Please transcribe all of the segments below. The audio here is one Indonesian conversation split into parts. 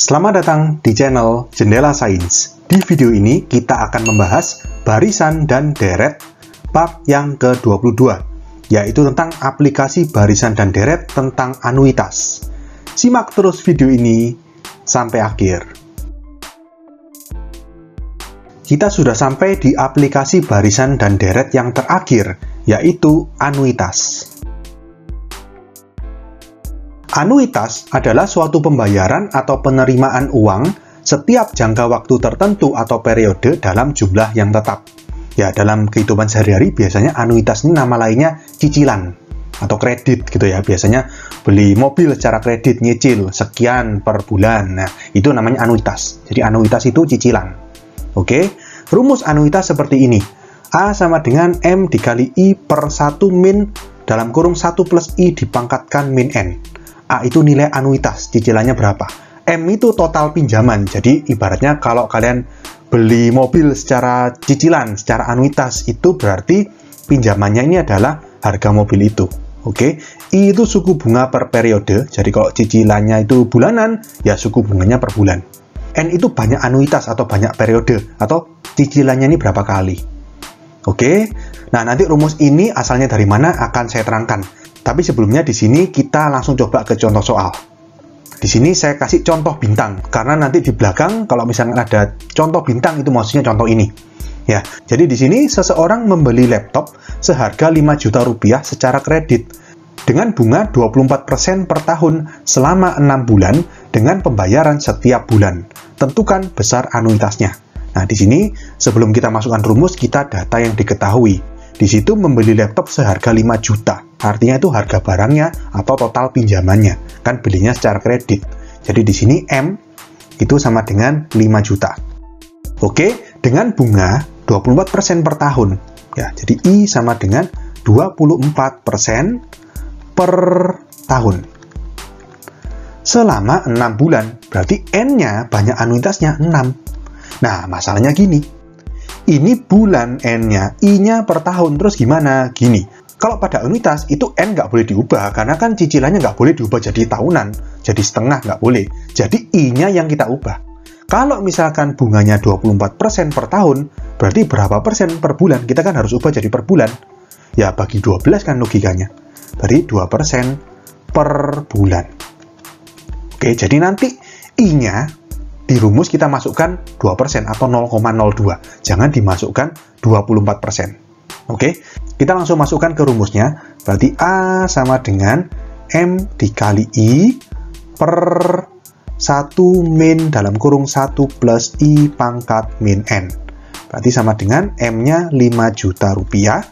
Selamat datang di channel Jendela Sains. Di video ini kita akan membahas barisan dan deret bab yang ke-22, yaitu tentang aplikasi barisan dan deret tentang anuitas. Simak terus video ini sampai akhir. Kita sudah sampai di aplikasi barisan dan deret yang terakhir, yaitu anuitas. Anuitas adalah suatu pembayaran atau penerimaan uang setiap jangka waktu tertentu atau periode dalam jumlah yang tetap. Ya, dalam kehidupan sehari-hari biasanya anuitas ini nama lainnya cicilan atau kredit gitu ya. Biasanya beli mobil secara kredit, nyicil sekian per bulan. Nah, itu namanya anuitas. Jadi anuitas itu cicilan. Oke, rumus anuitas seperti ini. A sama dengan M dikali I per 1 min dalam kurung 1 plus I dipangkatkan min N. A itu nilai anuitas, cicilannya berapa. M itu total pinjaman, jadi ibaratnya kalau kalian beli mobil secara cicilan, secara anuitas, itu berarti pinjamannya ini adalah harga mobil itu. Oke, I itu suku bunga per periode, jadi kalau cicilannya itu bulanan, ya suku bunganya per bulan. N itu banyak anuitas atau banyak periode, atau cicilannya ini berapa kali. Oke, nah nanti rumus ini asalnya dari mana akan saya terangkan. Tapi sebelumnya di sini kita langsung coba ke contoh soal. Di sini saya kasih contoh bintang, karena nanti di belakang kalau misalnya ada contoh bintang itu maksudnya contoh ini. Ya, jadi di sini seseorang membeli laptop seharga 5 juta rupiah secara kredit dengan bunga 24% per tahun selama 6 bulan dengan pembayaran setiap bulan. Tentukan besar anuitasnya. Nah, di sini sebelum kita masukkan rumus, kita data yang diketahui. Di situ membeli laptop seharga 5 juta. Artinya itu harga barangnya atau total pinjamannya. Kan belinya secara kredit. Jadi di sini M itu sama dengan 5 juta. Oke, dengan bunga 24% per tahun. Ya, jadi I sama dengan 24% per tahun. Selama 6 bulan. Berarti N-nya banyak anuitasnya 6. Nah, masalahnya gini. Ini bulan N-nya, I-nya per tahun, terus gimana? Gini, kalau pada anuitas itu N nggak boleh diubah, karena kan cicilannya nggak boleh diubah jadi tahunan, jadi setengah nggak boleh. Jadi I-nya yang kita ubah. Kalau misalkan bunganya 24% per tahun, berarti berapa persen per bulan? Kita kan harus ubah jadi per bulan. Ya, bagi 12 kan logikanya. Berarti 2% per bulan. Oke, jadi nanti I-nya di rumus kita masukkan 2% atau 0,02. Jangan dimasukkan 24%. Oke, kita langsung masukkan ke rumusnya. Berarti A sama dengan M dikali I per 1 min dalam kurung 1 plus I pangkat min N. Berarti sama dengan M-nya 5 juta rupiah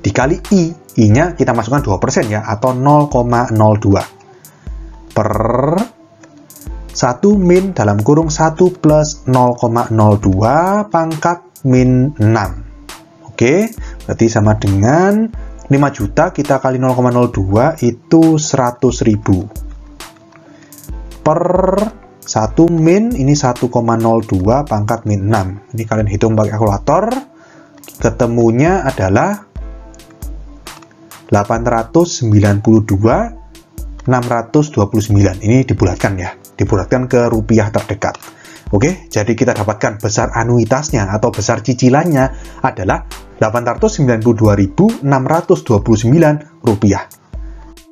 dikali I. I-nya kita masukkan 2% ya, atau 0,02 per 1 min dalam kurung 1 plus 0,02 pangkat min 6. Oke, berarti sama dengan 5 juta kita kali 0,02 itu 100.000. Per 1 min ini 1,02 pangkat min 6. Ini kalian hitung pakai kalkulator. Ketemunya adalah 892.629. Ini dibulatkan ya. Dibulatkan ke rupiah terdekat. Oke, jadi kita dapatkan besar anuitasnya atau besar cicilannya adalah 892.629 rupiah.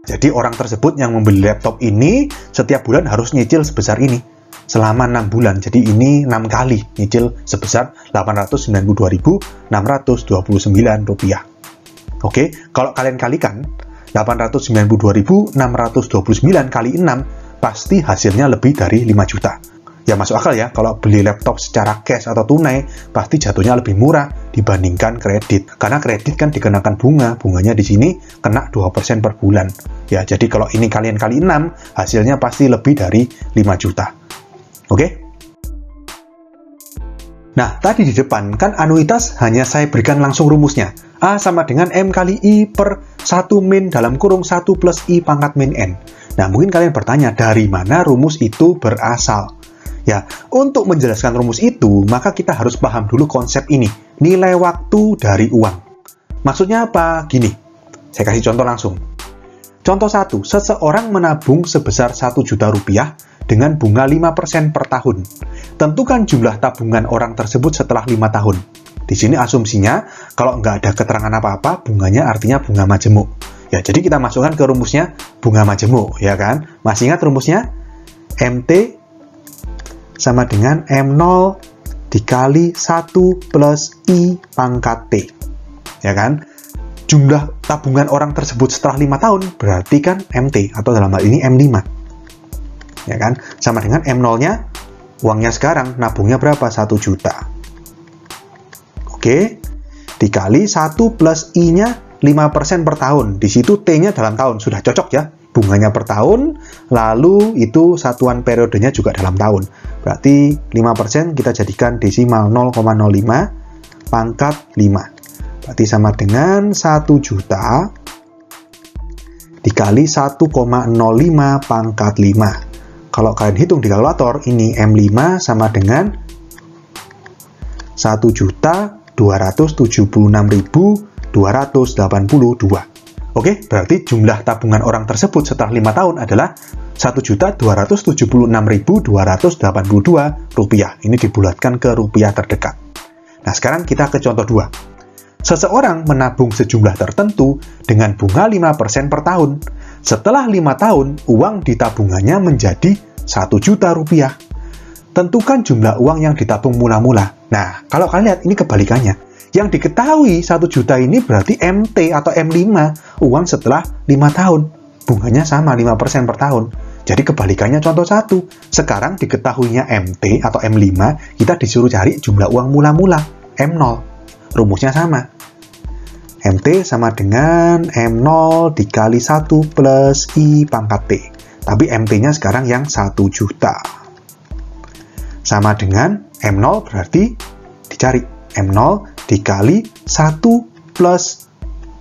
Jadi orang tersebut yang membeli laptop ini setiap bulan harus nyicil sebesar ini selama 6 bulan. Jadi ini 6 kali nyicil sebesar 892.629 rupiah. Oke, kalau kalian kalikan 892.629 kali 6 pasti hasilnya lebih dari 5 juta. Ya masuk akal ya, kalau beli laptop secara cash atau tunai, pasti jatuhnya lebih murah dibandingkan kredit. Karena kredit kan dikenakan bunga, bunganya di sini kena 2% per bulan. Ya, jadi kalau ini kalian kali 6, hasilnya pasti lebih dari 5 juta. Oke? Nah, tadi di depan kan anuitas hanya saya berikan langsung rumusnya. A sama dengan M kali I per 1 min dalam kurung 1 plus I pangkat min N. Nah, mungkin kalian bertanya, dari mana rumus itu berasal? Ya, untuk menjelaskan rumus itu, maka kita harus paham dulu konsep ini, nilai waktu dari uang. Maksudnya apa? Gini, saya kasih contoh langsung. Contoh 1, seseorang menabung sebesar 1 juta rupiah dengan bunga 5% per tahun. Tentukan jumlah tabungan orang tersebut setelah 5 tahun. Di sini asumsinya, kalau nggak ada keterangan apa-apa, bunganya artinya bunga majemuk. Ya, jadi kita masukkan ke rumusnya bunga majemuk, ya kan? Masih ingat rumusnya? MT sama dengan M0 dikali 1 plus I pangkat T. Ya kan? Jumlah tabungan orang tersebut setelah 5 tahun berarti kan MT, atau dalam hal ini M5. Ya kan? Sama dengan M0-nya, uangnya sekarang, nabungnya berapa? 1 juta. Oke, dikali 1 plus I-nya 5% per tahun. Di situ T-nya dalam tahun, sudah cocok ya. Bunganya per tahun, lalu itu satuan periodenya juga dalam tahun. Berarti 5% kita jadikan desimal 0,05 pangkat 5. Berarti sama dengan 1 juta dikali 1,05 pangkat 5. Kalau kalian hitung di kalkulator, ini M5 sama dengan 1.276.282. Oke, berarti jumlah tabungan orang tersebut setelah 5 tahun adalah 1.276.282 rupiah. Ini dibulatkan ke rupiah terdekat. Nah, sekarang kita ke contoh 2. Seseorang menabung sejumlah tertentu dengan bunga 5% per tahun. Setelah 5 tahun, uang di tabungannya menjadi 1 juta rupiah. Tentukan jumlah uang yang ditabung mula-mula. Nah, kalau kalian lihat, ini kebalikannya. Yang diketahui 1 juta ini berarti MT atau M5, uang setelah 5 tahun. Bunganya sama 5% per tahun. Jadi kebalikannya contoh 1. Sekarang diketahuinya MT atau M5, kita disuruh cari jumlah uang mula-mula, M0. Rumusnya sama. MT sama dengan M0 dikali 1 plus I pangkat T. Tapi MT-nya sekarang yang 1 juta. Sama dengan M0 berarti dicari. M0 dikali 1 plus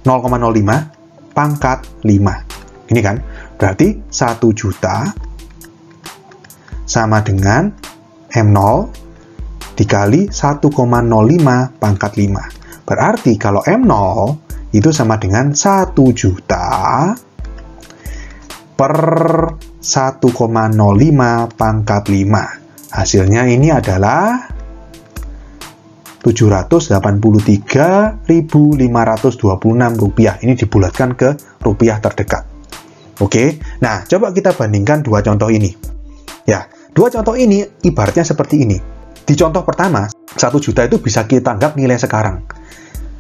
0,05 pangkat 5. Ini kan, berarti 1 juta sama dengan M0 dikali 1,05 pangkat 5. Berarti kalau M0 itu sama dengan 1 juta per 1,05 pangkat 5. Hasilnya ini adalah 783.526 rupiah. Ini dibulatkan ke rupiah terdekat. Oke, nah coba kita bandingkan dua contoh ini. Ya, dua contoh ini ibaratnya seperti ini. Di contoh pertama, 1 juta itu bisa kita anggap nilai sekarang.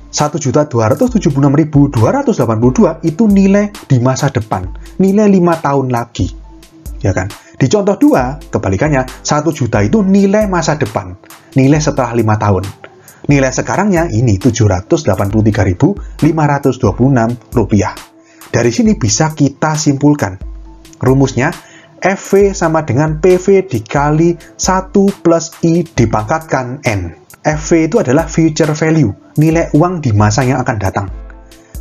1.276.282 itu nilai di masa depan, nilai 5 tahun lagi. Ya kan? Di contoh 2, kebalikannya, 1 juta itu nilai masa depan, nilai setelah 5 tahun. Nilai sekarangnya ini 783.526 rupiah. Dari sini bisa kita simpulkan. Rumusnya, FV sama dengan PV dikali 1 plus I dipangkatkan N. FV itu adalah future value, nilai uang di masa yang akan datang.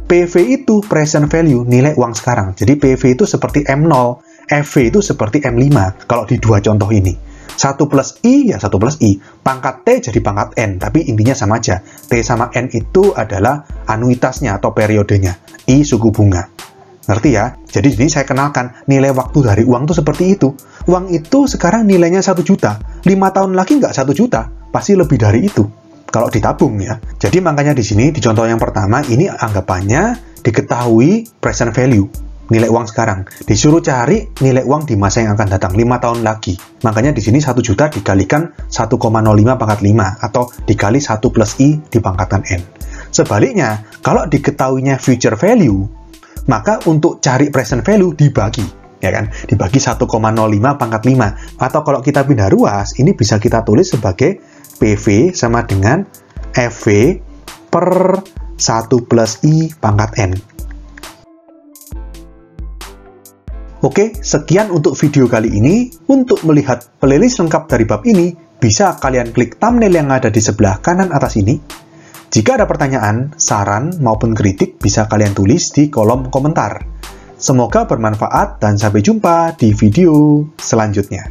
PV itu present value, nilai uang sekarang. Jadi PV itu seperti M0, FV itu seperti M5 kalau di dua contoh ini. 1 plus I ya 1 plus I, pangkat T jadi pangkat N, tapi intinya sama aja. T sama N itu adalah anuitasnya atau periodenya, I suku bunga. Ngerti ya? Jadi ini saya kenalkan, nilai waktu dari uang itu seperti itu. Uang itu sekarang nilainya 1 juta, 5 tahun lagi nggak 1 juta, pasti lebih dari itu. Kalau ditabung ya. Jadi makanya di sini, di contoh yang pertama, ini anggapannya diketahui present value, nilai uang sekarang. Disuruh cari nilai uang di masa yang akan datang, 5 tahun lagi. Makanya di sini 1 juta dikalikan 1,05 pangkat 5, atau dikali 1 plus I dipangkatkan N. Sebaliknya, kalau diketahuinya future value, maka untuk cari present value dibagi, ya kan? Dibagi 1,05 pangkat 5. Atau kalau kita pindah ruas, ini bisa kita tulis sebagai PV sama dengan FV per 1 plus I pangkat N. Oke, sekian untuk video kali ini. Untuk melihat playlist lengkap dari bab ini, bisa kalian klik thumbnail yang ada di sebelah kanan atas ini. Jika ada pertanyaan, saran, maupun kritik, bisa kalian tulis di kolom komentar. Semoga bermanfaat dan sampai jumpa di video selanjutnya.